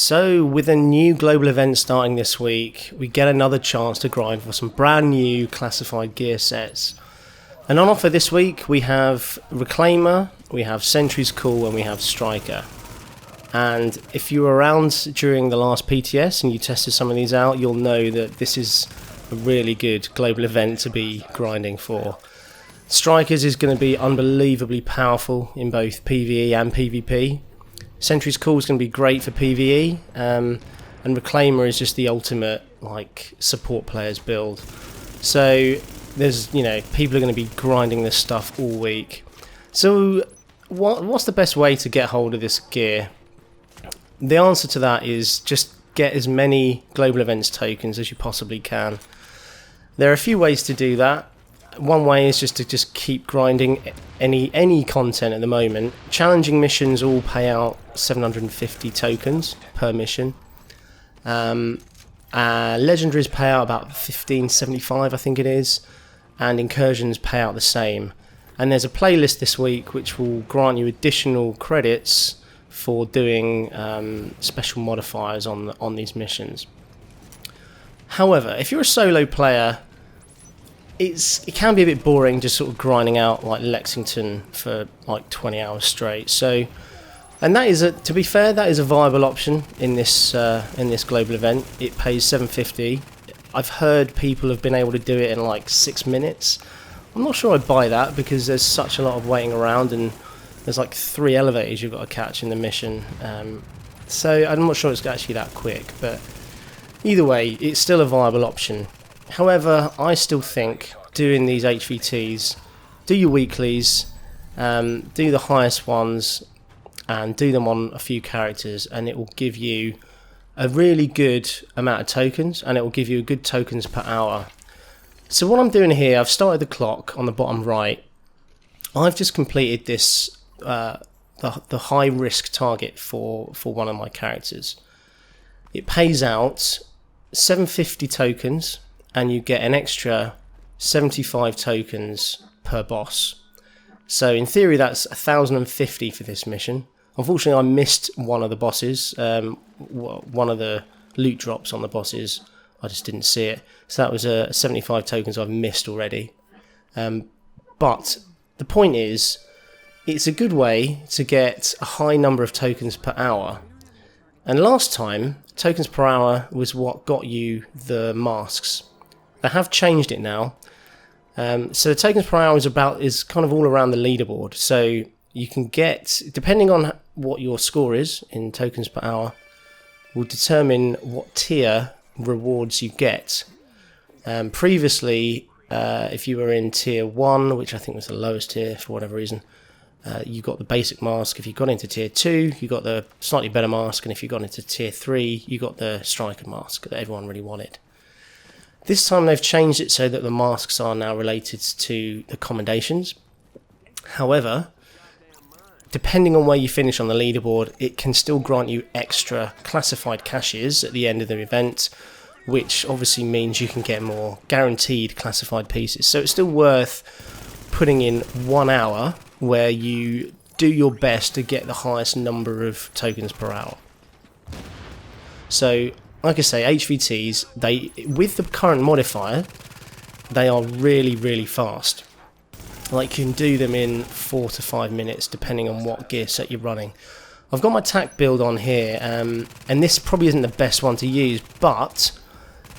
So, with a new global event starting this week, we get another chance to grind for some brand new classified gear sets. And on offer this week, we have Reclaimer, we have Sentry's Call, and we have Striker. And if you were around during the last PTS and you tested some of these out, you'll know that this is a really good global event to be grinding for. Strikers is going to be unbelievably powerful in both PvE and PvP. Sentry's Call is going to be great for PvE, and Reclaimer is just the ultimate support players build. So there's people are going to be grinding this stuff all week. So what's the best way to get hold of this gear? The answer to that is just get as many global events tokens as you possibly can. There are a few ways to do that. One way is just to keep grinding any content at the moment. Challenging missions all pay out 750 tokens per mission. Legendaries pay out about 1575, I think it is, and incursions pay out the same. And there's a playlist this week which will grant you additional credits for doing special modifiers on these missions. However, if you're a solo player, it can be a bit boring just sort of grinding out like Lexington for 20 hours straight. So, and that is to be fair, that is a viable option in this global event. It pays 750. I've heard people have been able to do it in 6 minutes. I'm not sure I'd buy that because there's such a lot of waiting around and there's 3 elevators you've got to catch in the mission. So I'm not sure it's actually that quick, but either way, it's still a viable option. However, I still think doing these HVTs, do your weeklies, do the highest ones, and do them on a few characters, and it will give you a really good amount of tokens, and it will give you good tokens per hour. So what I'm doing here, I've started the clock on the bottom right. I've just completed this, the high risk target for one of my characters. It pays out 750 tokens, and you get an extra 75 tokens per boss. So in theory that's 1050 for this mission. Unfortunately I missed one of the bosses, one of the loot drops on the bosses. I just didn't see it. So that was 75 tokens I've missed already. But the point is, it's a good way to get a high number of tokens per hour. And last time, tokens per hour was what got you the masks. They have changed it now. So the tokens per hour is kind of all around the leaderboard. So you can get, depending on what your score is in tokens per hour, will determine what tier rewards you get. Previously, if you were in tier 1, which I think was the lowest tier for whatever reason, you got the basic mask. If you got into tier 2, you got the slightly better mask. And if you got into tier 3, you got the striker mask that everyone really wanted. This time they've changed it so that the masks are now related to the commendations. However, depending on where you finish on the leaderboard, it can still grant you extra classified caches at the end of the event, which obviously means you can get more guaranteed classified pieces. So it's still worth putting in 1 hour where you do your best to get the highest number of tokens per hour. So, like I say, HVTs, with the current modifier, they are really, really fast. You can do them in 4 to 5 minutes, depending on what gear set you're running. I've got my TAC build on here, and this probably isn't the best one to use, but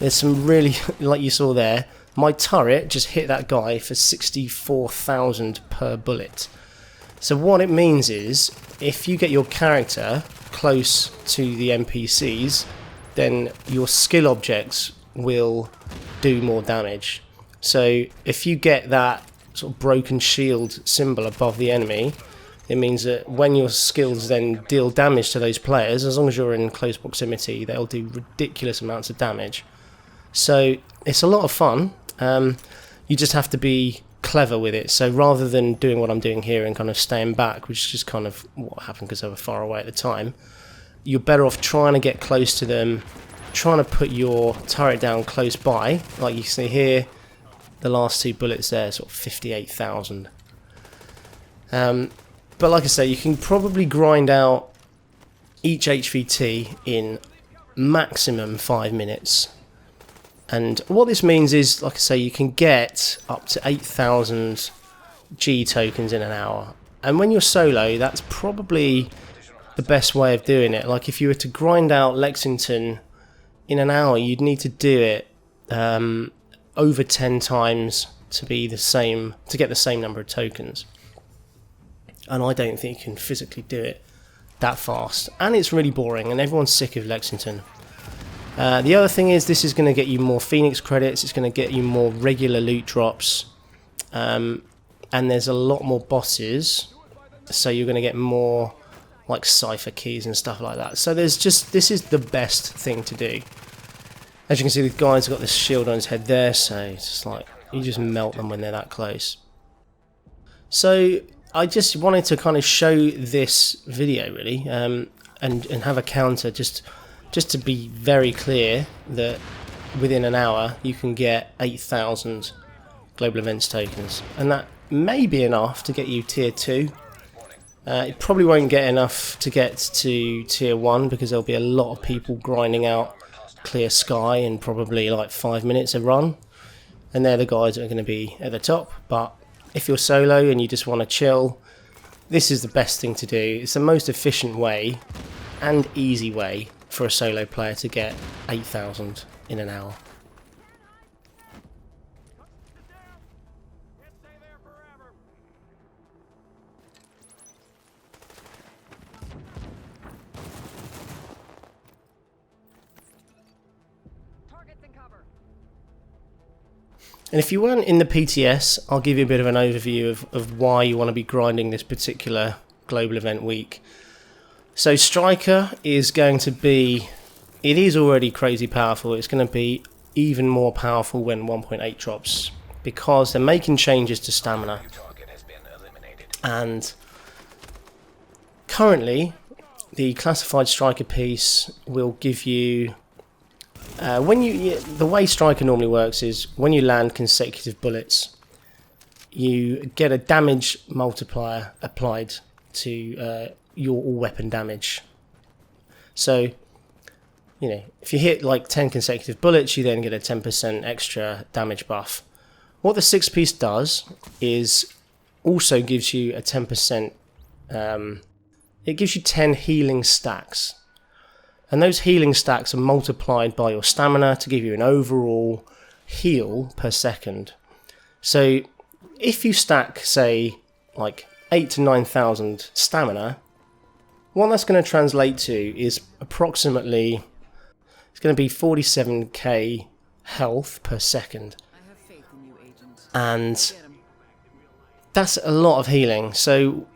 there's some really, like you saw there, my turret just hit that guy for 64,000 per bullet. So what it means is, if you get your character close to the NPCs, then your skill objects will do more damage. So if you get that sort of broken shield symbol above the enemy, it means that when your skills then deal damage to those players, as long as you're in close proximity, they'll do ridiculous amounts of damage. So it's a lot of fun. You just have to be clever with it. So rather than doing what I'm doing here and kind of staying back, which is just kind of what happened because they were far away at the time, you're better off trying to get close to them, trying to put your turret down close by. Like you can see here, the last 2 bullets there, sort of 58,000. But like I say, you can probably grind out each HVT in maximum 5 minutes. And what this means is, like I say, you can get up to 8,000 G tokens in an hour. And when you're solo, that's probably the best way of doing it. Like if you were to grind out Lexington in an hour, you'd need to do it over 10 times to be the same, to get the same number of tokens. And I don't think you can physically do it that fast. And it's really boring, and everyone's sick of Lexington. The other thing is, this is going to get you more Phoenix credits. It's going to get you more regular loot drops, and there's a lot more bosses, so you're going to get more like cipher keys and stuff like that. So there's just, this is the best thing to do. As you can see, the guy's got this shield on his head there, so it's just like, you just melt them when they're that close. So I just wanted to kind of show this video really, and have a counter just to be very clear that within an hour you can get 8,000 global events tokens, and that may be enough to get you tier 2. It probably won't get enough to get to tier 1 because there'll be a lot of people grinding out clear sky in probably like 5 minutes a run, and they're the guys that are going to be at the top. But if you're solo and you just want to chill, this is the best thing to do. It's the most efficient way and easy way for a solo player to get 8,000 in an hour. And if you weren't in the PTS, I'll give you a bit of an overview of why you want to be grinding this particular global event week. So Striker is going to be, it is already crazy powerful, it's going to be even more powerful when 1.8 drops, because they're making changes to stamina. And currently, the classified Striker piece will give you, the way Striker normally works is when you land consecutive bullets, you get a damage multiplier applied to your all weapon damage. So, you know, if you hit like 10 consecutive bullets, you then get a 10% extra damage buff. What the 6 piece does is also gives you a 10%, it gives you 10 healing stacks. And those healing stacks are multiplied by your stamina to give you an overall heal per second. So if you stack, say, like 8,000 to 9,000 stamina, what that's going to translate to is approximately, it's going to be 47k health per second. And that's a lot of healing. So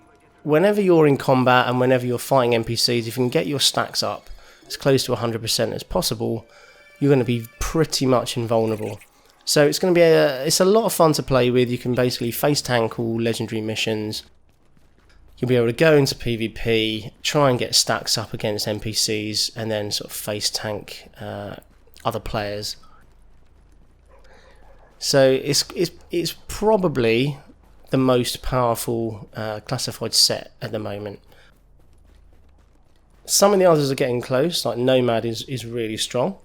whenever you're in combat and whenever you're fighting NPCs, if you can get your stacks up as close to 100% as possible, you're going to be pretty much invulnerable. So it's going to be it's a lot of fun to play with. You can basically face tank all legendary missions. You'll be able to go into PvP, try and get stacks up against NPCs, and then sort of face tank other players. So it's probably the most powerful classified set at the moment. Some of the others are getting close, like Nomad is really strong.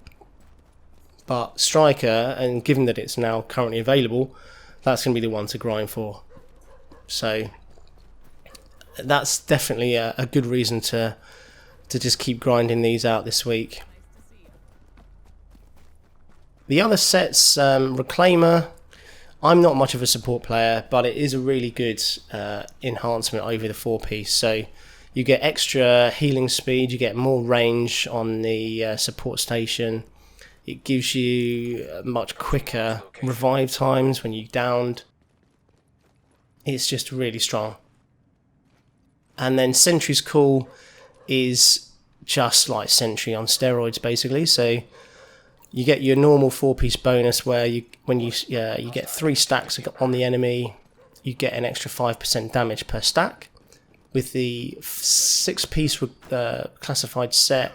But Striker, and given that it's now currently available, that's going to be the one to grind for. So that's definitely a good reason to just keep grinding these out this week. The other sets, Reclaimer, I'm not much of a support player, but it is a really good enhancement over the 4 piece. So you get extra healing speed, you get more range on the support station. It gives you much quicker revive times when you're downed. It's just really strong. And then Sentry's Call is just like Sentry on steroids, basically. So you get your normal 4-piece bonus where you get 3 stacks on the enemy, you get an extra 5% damage per stack. With the 6-piece classified set,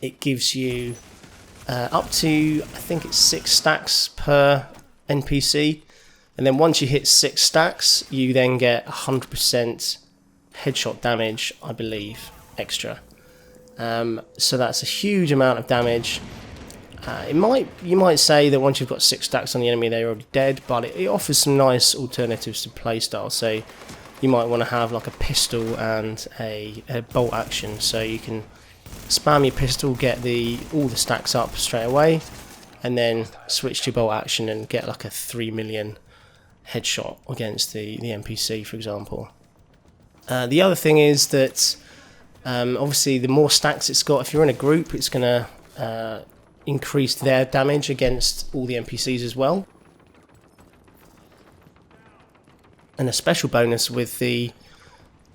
it gives you up to, I think it's 6 stacks per NPC, and then once you hit 6 stacks, you then get 100% headshot damage, I believe, extra. So that's a huge amount of damage. You might say that once you've got 6 stacks on the enemy, they're already dead, but it offers some nice alternatives to playstyle. So you might want to have like a pistol and a bolt action, so you can spam your pistol, get all the stacks up straight away, and then switch to bolt action and get like a 3 million headshot against the NPC, for example. The other thing is that obviously the more stacks it's got, if you're in a group, it's going to increase their damage against all the NPCs as well. And a special bonus with the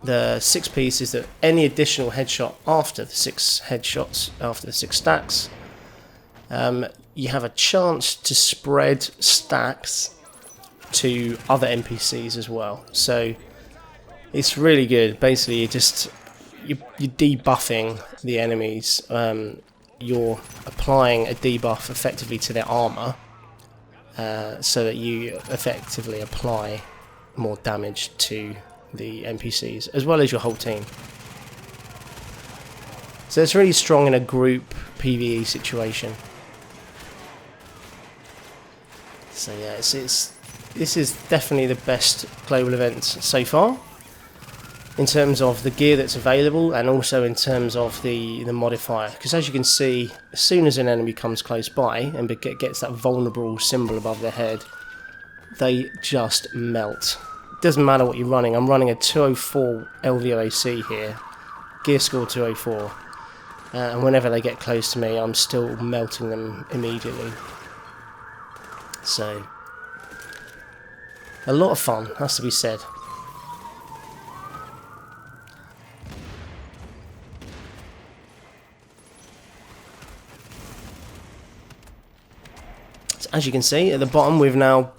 6 piece is that any additional headshot after the 6 headshots, after the 6 stacks, you have a chance to spread stacks to other NPCs as well. So it's really good. Basically, you're debuffing the enemies. You're applying a debuff effectively to their armor, so that you effectively apply more damage to the NPCs as well as your whole team. So it's really strong in a group PvE situation. So yeah, this is definitely the best global event so far, in terms of the gear that's available and also in terms of the modifier. Because as you can see, as soon as an enemy comes close by and gets that vulnerable symbol above their head, they just melt. It doesn't matter what you're running. I'm running a 204 LVOAC here, gear score 204, and whenever they get close to me, I'm still melting them immediately. So, a lot of fun, has to be said. So as you can see, at the bottom, we've now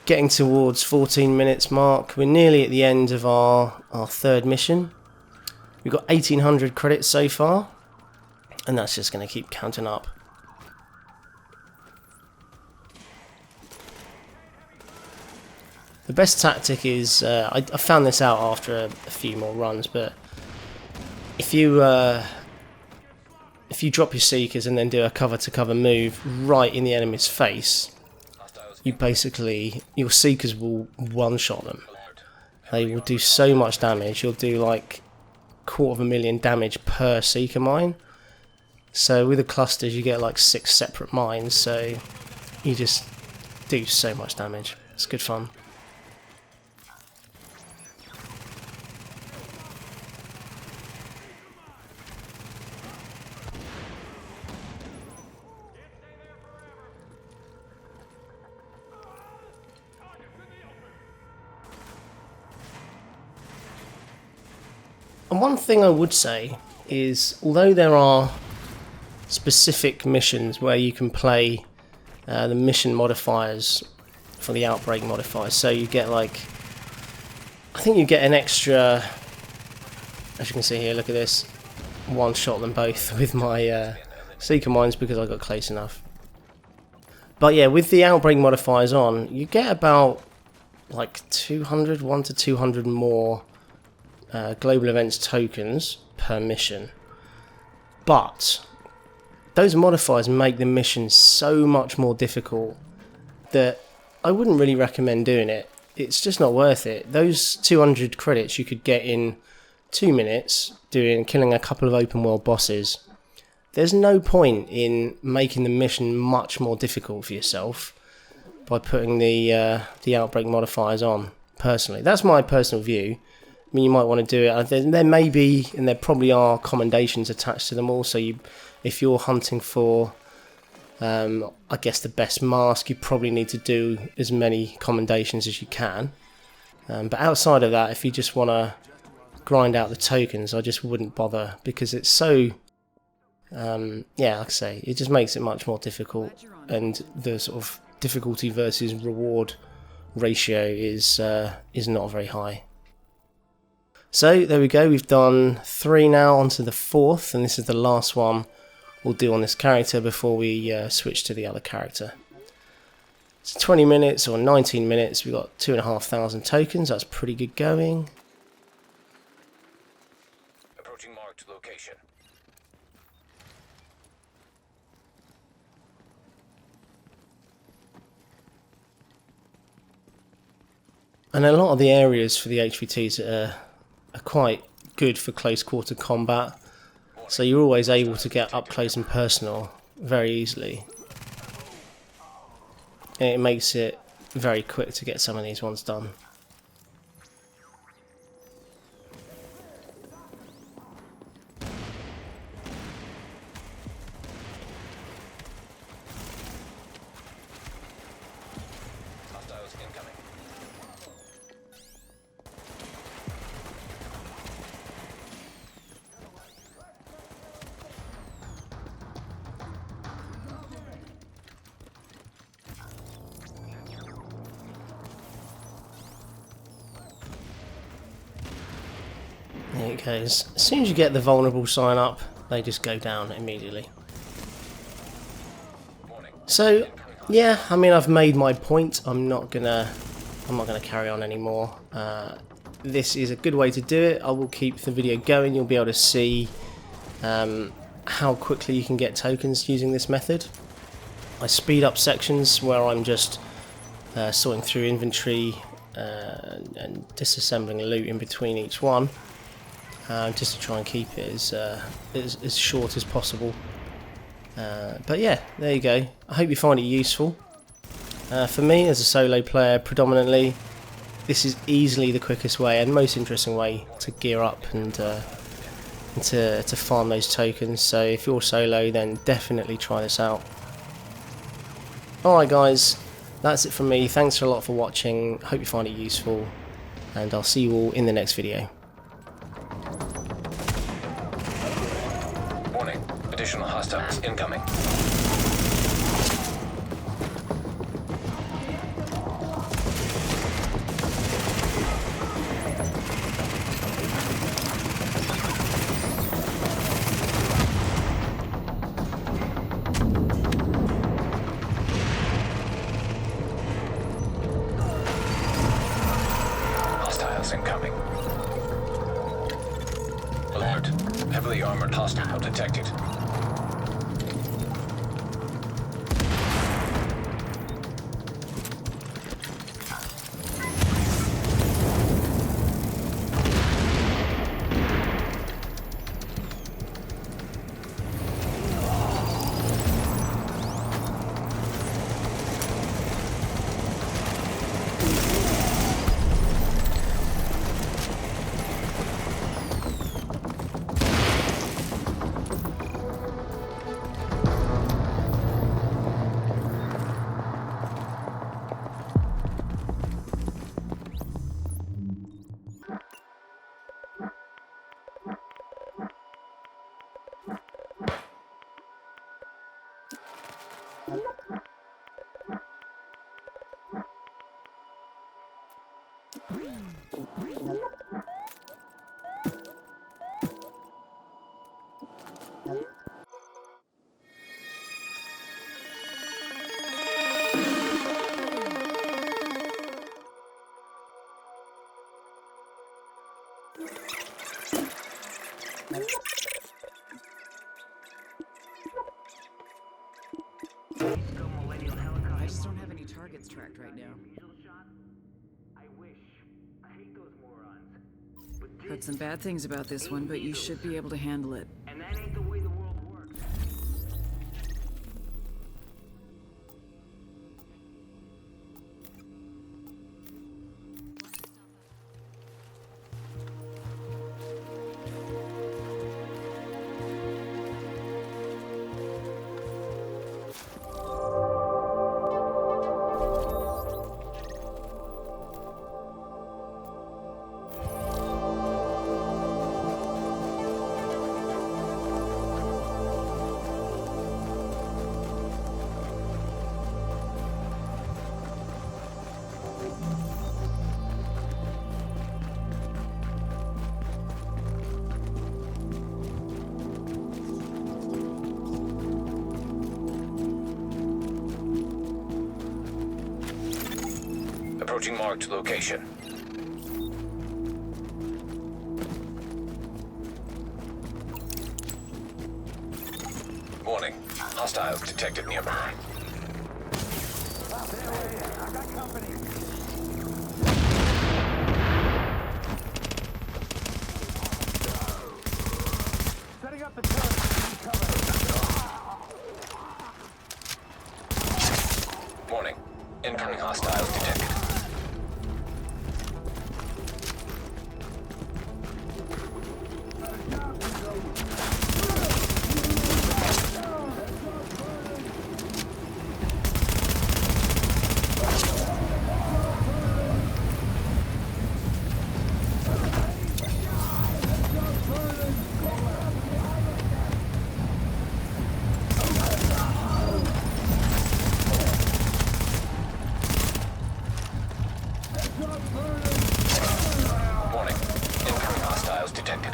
getting towards 14 minutes mark. We're nearly at the end of our 3rd mission. We've got 1800 credits so far, and that's just going to keep counting up. The best tactic is, I found this out after a few more runs, but if you drop your Seekers and then do a cover-to-cover move right in the enemy's face, your Seekers will one-shot them. They will do so much damage. You'll do like 250,000 damage per Seeker mine. So with the clusters, you get like 6 separate mines, so you just do so much damage. It's good fun. And one thing I would say is, although there are specific missions where you can play the mission modifiers for the outbreak modifiers, so you get like, I think you get an extra, as you can see here, look at this, one shot them both with my Seeker mines because I got close enough. But yeah, with the outbreak modifiers on, you get about like 1 to 200 more global events tokens per mission, but those modifiers make the mission so much more difficult that I wouldn't really recommend doing it. It's just not worth it. Those 200 credits you could get in 2 minutes killing a couple of open world bosses. There's no point in making the mission much more difficult for yourself by putting the outbreak modifiers on. Personally, that's my personal view. I mean, you might want to do it. There may be, and there probably are, commendations attached to them all. So if you're hunting for, I guess, the best mask, you probably need to do as many commendations as you can. But outside of that, if you just want to grind out the tokens, I just wouldn't bother, because it's so, yeah, like I say, it just makes it much more difficult, and the sort of difficulty versus reward ratio is not very high. So there we go, we've done 3 now, onto the 4th, and this is the last one we'll do on this character before we switch to the other character. It's 20 minutes or 19 minutes, we've got 2,500 tokens, that's pretty good going. Approaching marked location. And a lot of the areas for the HVTs are quite good for close quarter combat, so you're always able to get up close and personal very easily. And it makes it very quick to get some of these ones done. Hostiles incoming. There it goes. As soon as you get the vulnerable sign up, they just go down immediately. So, yeah, I mean, I've made my point. I'm not gonna carry on anymore. This is a good way to do it. I will keep the video going. You'll be able to see how quickly you can get tokens using this method. I speed up sections where I'm just sorting through inventory and disassembling loot in between each one, just to try and keep it as short as possible. But yeah, there you go. I hope you find it useful. For me, as a solo player predominantly, this is easily the quickest way and most interesting way to gear up and to farm those tokens. So if you're solo, then definitely try this out. Alright guys, that's it from me. Thanks a lot for watching. Hope you find it useful, and I'll see you all in the next video. Warning. Additional hostiles incoming. Hostiles incoming. Alert. Heavily armored hostile detected. I just don't have any targets tracked right now. Heard some bad things about this one, but you should be able to handle it. And that ain't the way the world works. Approaching marked location. Warning. Hostiles detected nearby. Incoming hostiles detected. Warning. Incoming hostiles detected.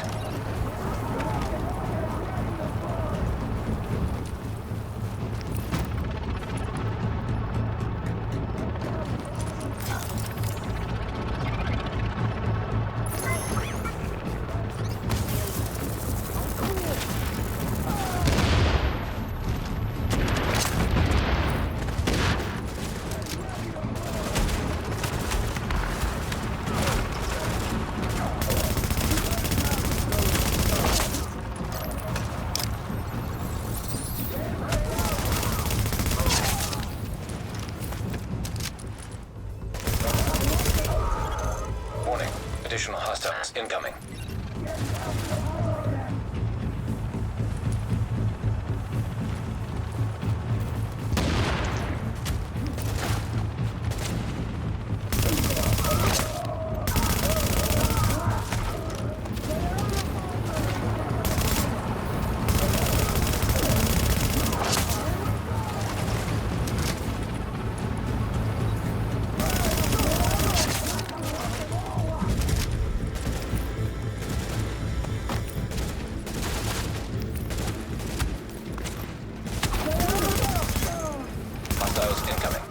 Warning. Additional hostiles incoming. Hostiles incoming.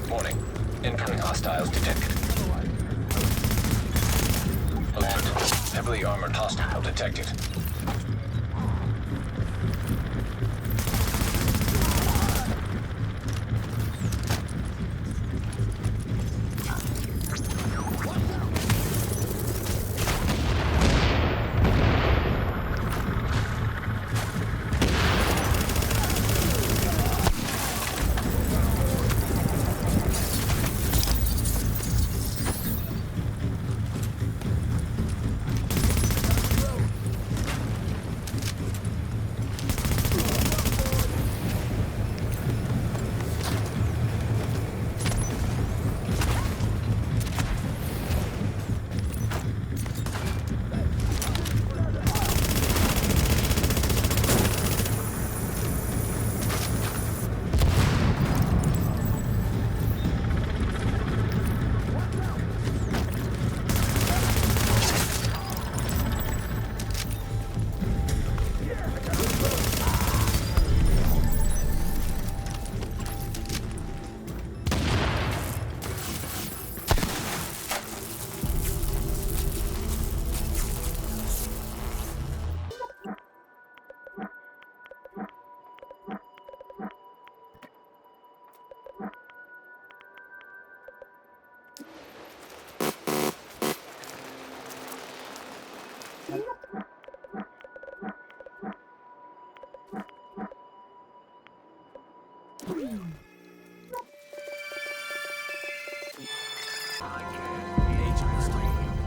Warning. Incoming hostiles detected. Alert. Heavily armored hostile detected.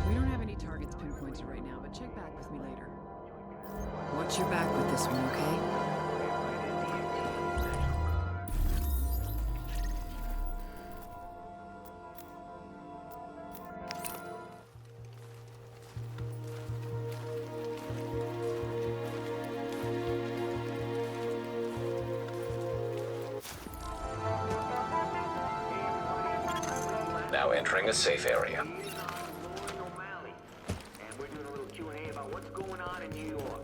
We don't have any targets pinpointed right now, but check back with me later. Watch your back with this one, okay? now entering a safe area. O'Malley, and we're doing a little Q&A about what's going on in New York.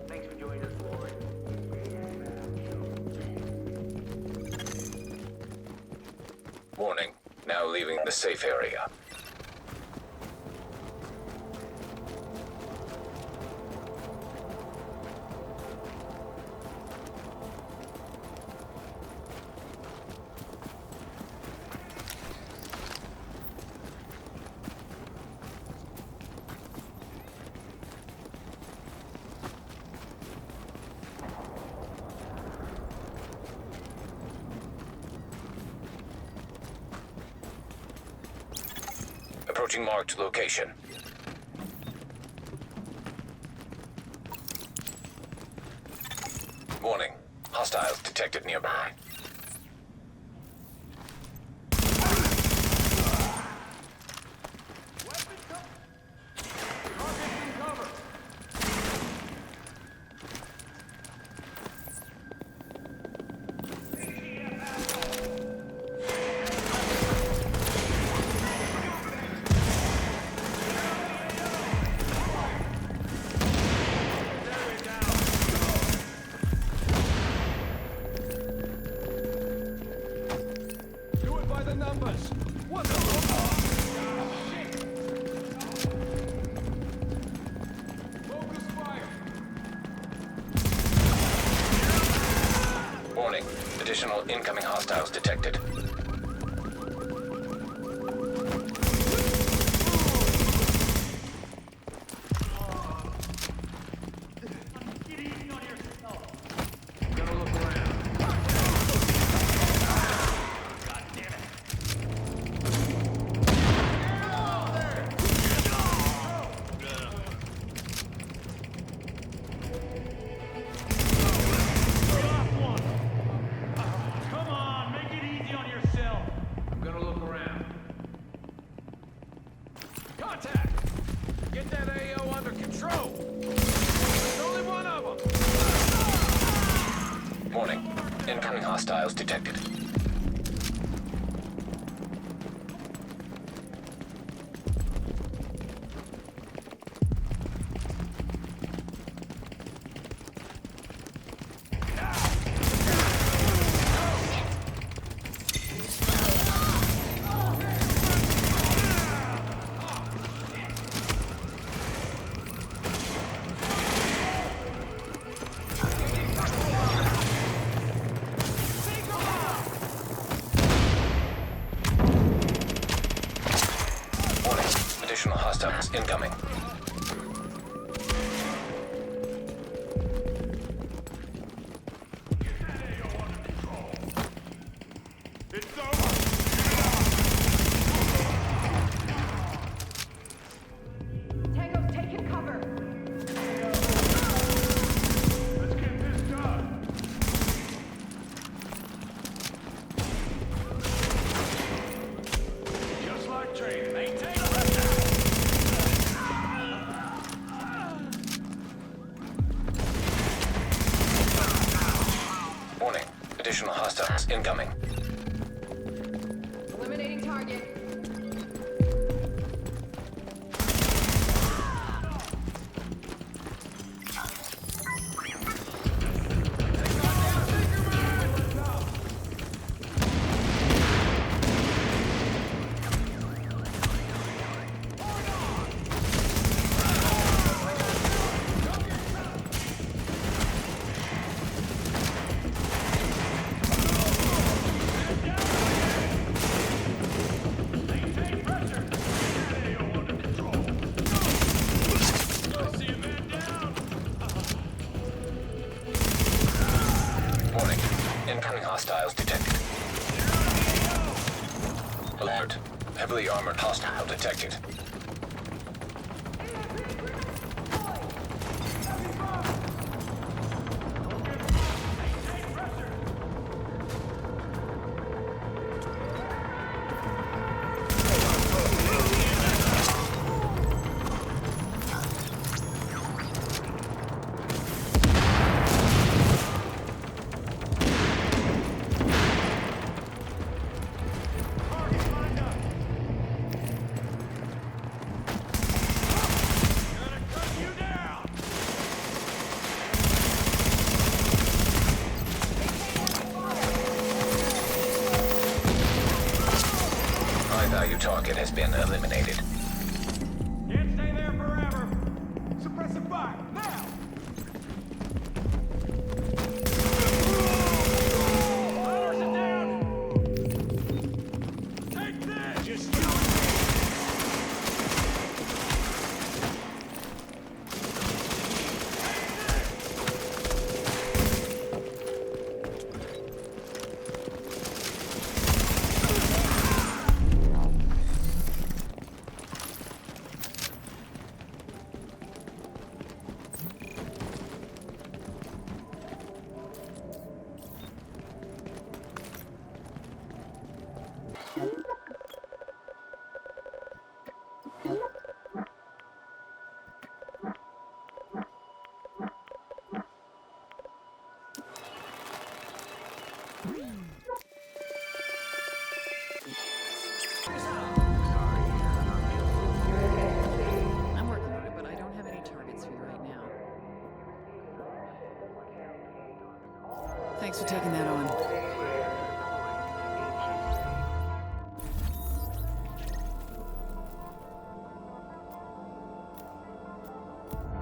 Thanks for joining us, Lauren. Warning, now leaving the safe area. Approaching marked location. Warning, hostiles detected nearby. Do it by the numbers. What the shit? Focus fire. Warning, additional incoming hostiles detected. Gotta look around. Come on, make it easy on yourself. I'm gonna look around. Contact! Get that AO under control. There's only one of them. Warning, incoming hostiles detected. Warning, additional hostiles incoming. It's over. Tango's taking cover. Let's get this done. Just like training. Maintain the left Warning, additional hostiles incoming. Eliminating target. Maintain pressure. Get AO under control. I see a man down. Warning, incoming hostiles detected. Alert, heavily armored hostile detected. Maintain pressure. Target lined up. High-value target has been eliminated. Can't stay there forever. Suppressive fire, now! Ladders it down! Take this! Just you and me! I'm working on it, but I don't have any targets for you right now. Thanks for taking that on.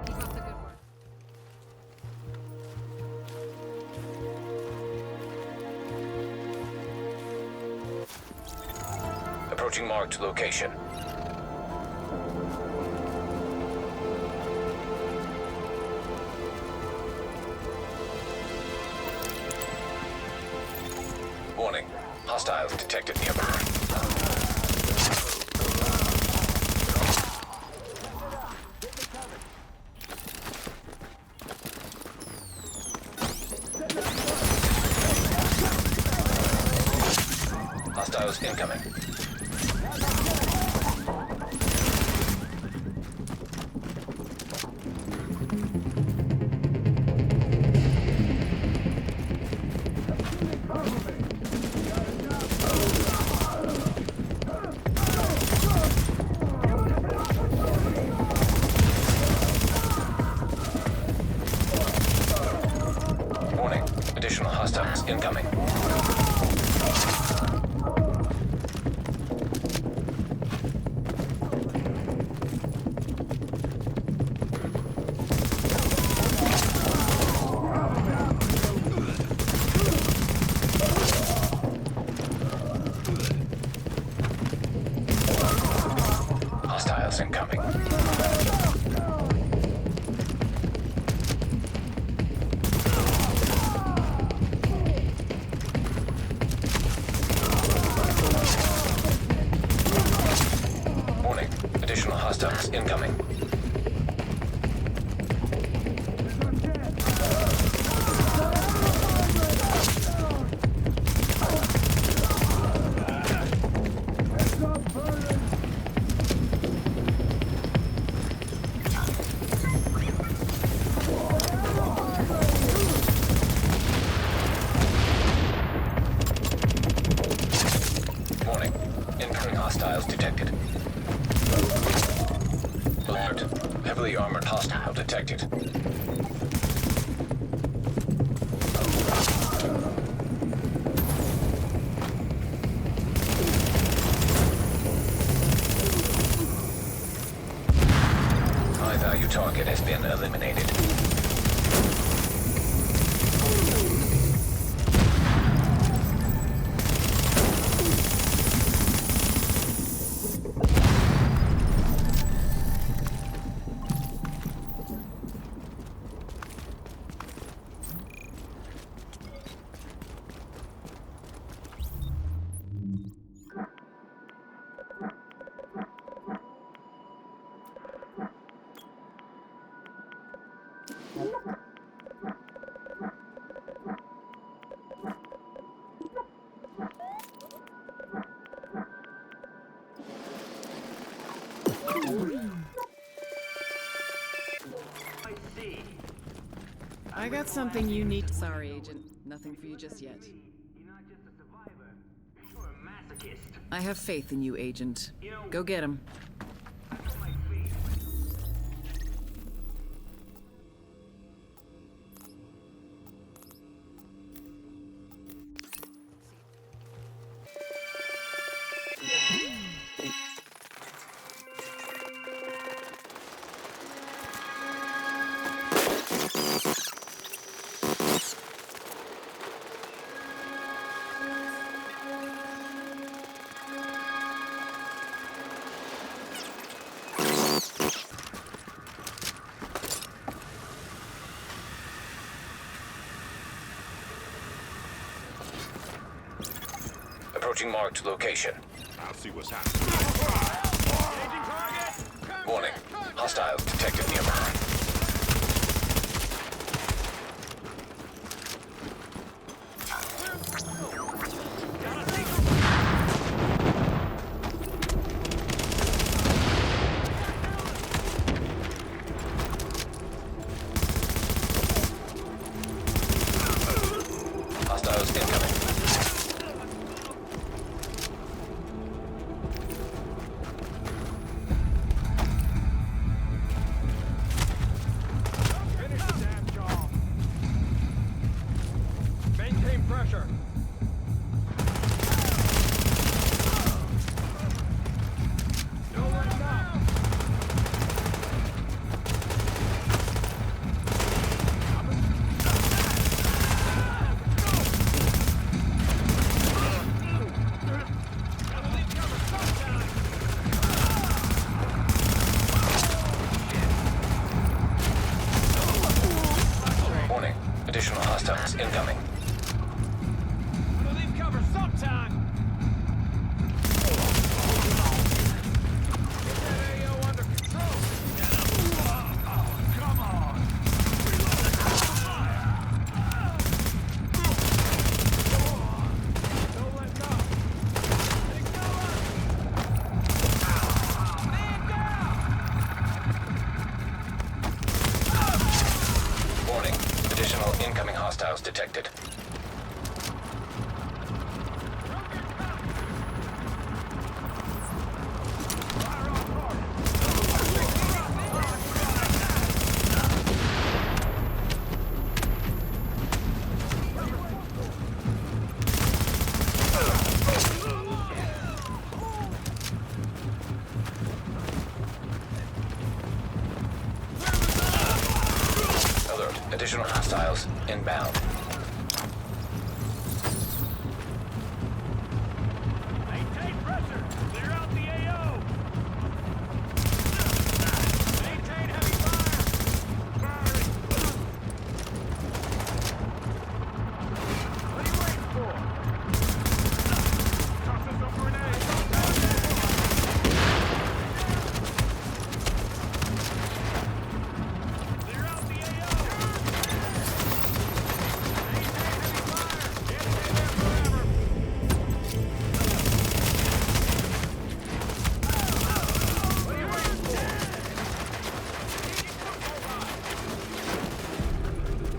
Keep up the good work. Approaching marked location. Warning. Hostiles detected nearby. Hostiles incoming. Warning. Additional hostiles incoming. Hostiles incoming. Warning. Additional hostiles incoming. Warning. Incoming hostiles detected. Alert. Heavily armored hostile detected. High-value target has been eliminated. I see. I got something you need. Sorry, Agent. Nothing for you just yet. You're not just a survivor. You're a masochist. I have faith in you, Agent. Go get him. I put my feet. Approaching marked location. I'll see what's happening. Warning. Hostiles detected nearby. Hostiles incoming. Finish the damn job. Maintain pressure. Don't let him up. Warning. Additional hostiles incoming. Gonna leave cover sometime. Get that AO under control. Come on. Don't let go. Take cover. Man down. Warning. Additional incoming hostiles detected. Alert. Additional hostiles inbound. Maintain pressure. Clear out the AO. Maintain heavy fire. Firing. What are you waiting for? Toss us a grenade. Clear out the AO. Maintain heavy fire. Can't stay there forever. What are you waiting for?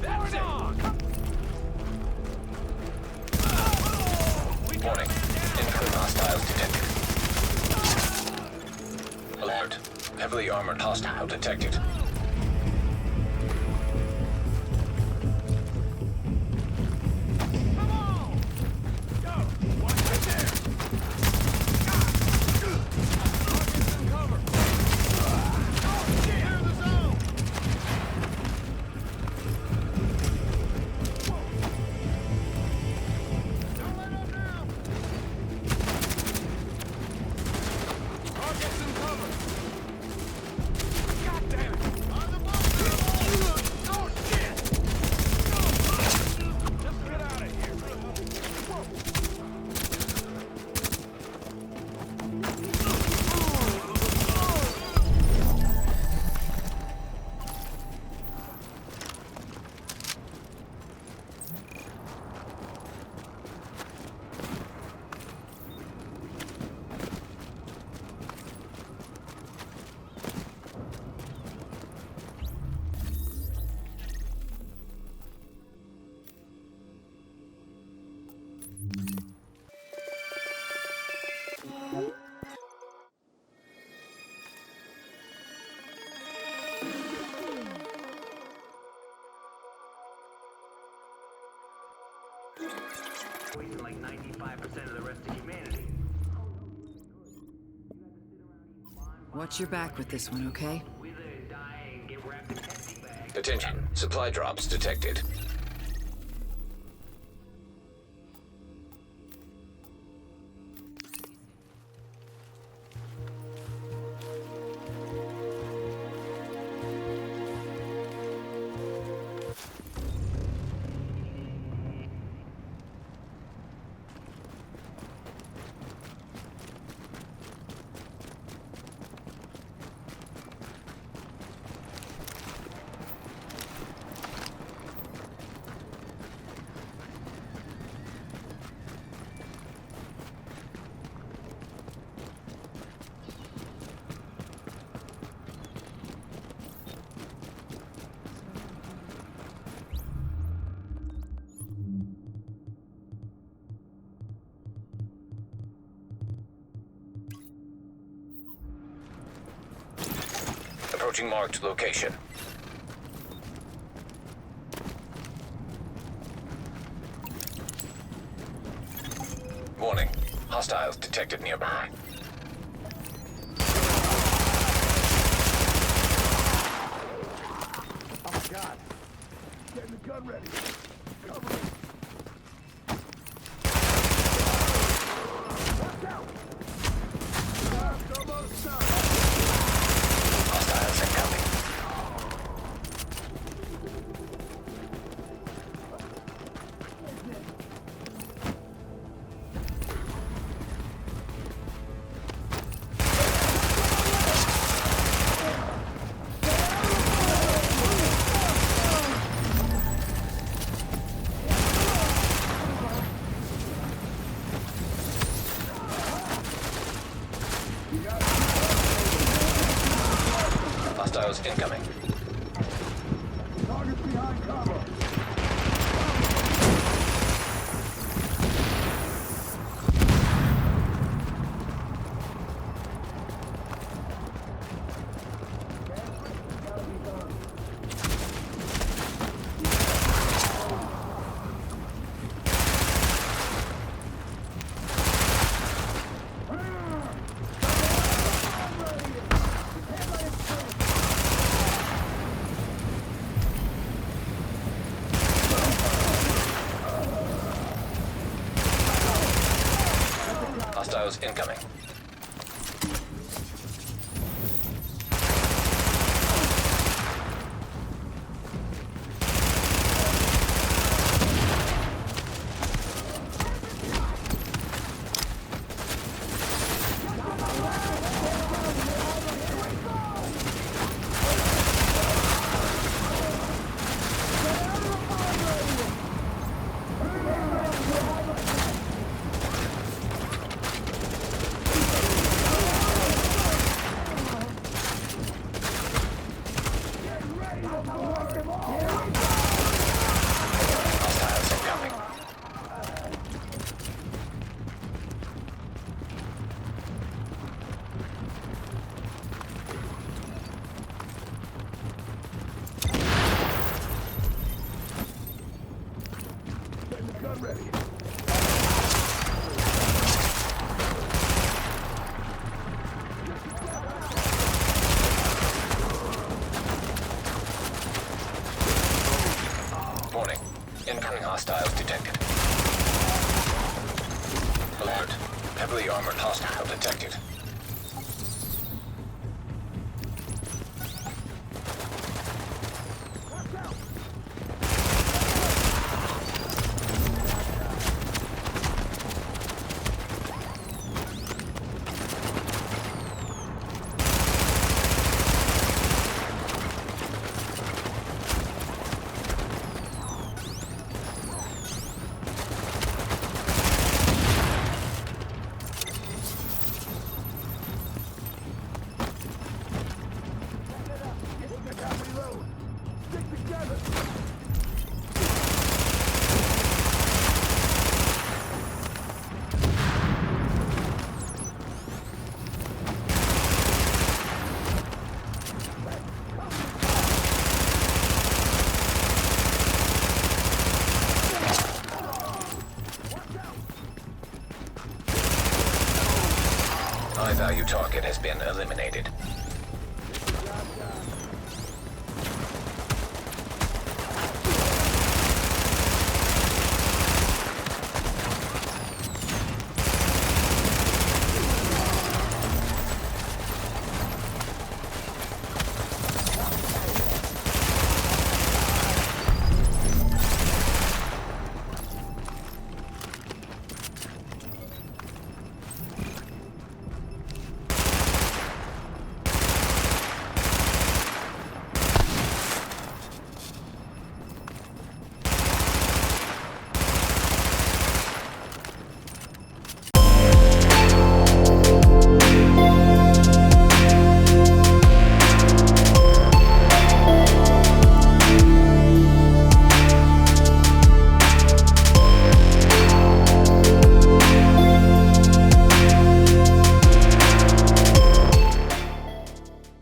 That's it. Warning. Incoming hostiles detected. Alert. Heavily armored hostile detected. Come on! Go! Watch it there! Target's in cover! Clear the zone! Don't let up now! Target's in cover! God damn it! On the ball! Oh shit! Just get out of here! Wasting like 95% of the rest of humanity. Watch your back with this one, okay? We either die and get wrapped in testing bags. Attention. Supply drops detected. Approaching marked location. Warning. Hostiles detected nearby. Oh my god. Getting the gun ready. Cover me. Watch out. It's almost done. Hostiles incoming. Hostiles incoming. Target's behind cover. Hostiles incoming. Hostiles incoming. Getting the gun ready. Warning. Incoming hostiles detected. Alert. Heavily armored hostile detected. Reload. Stick together. High value target has been eliminated.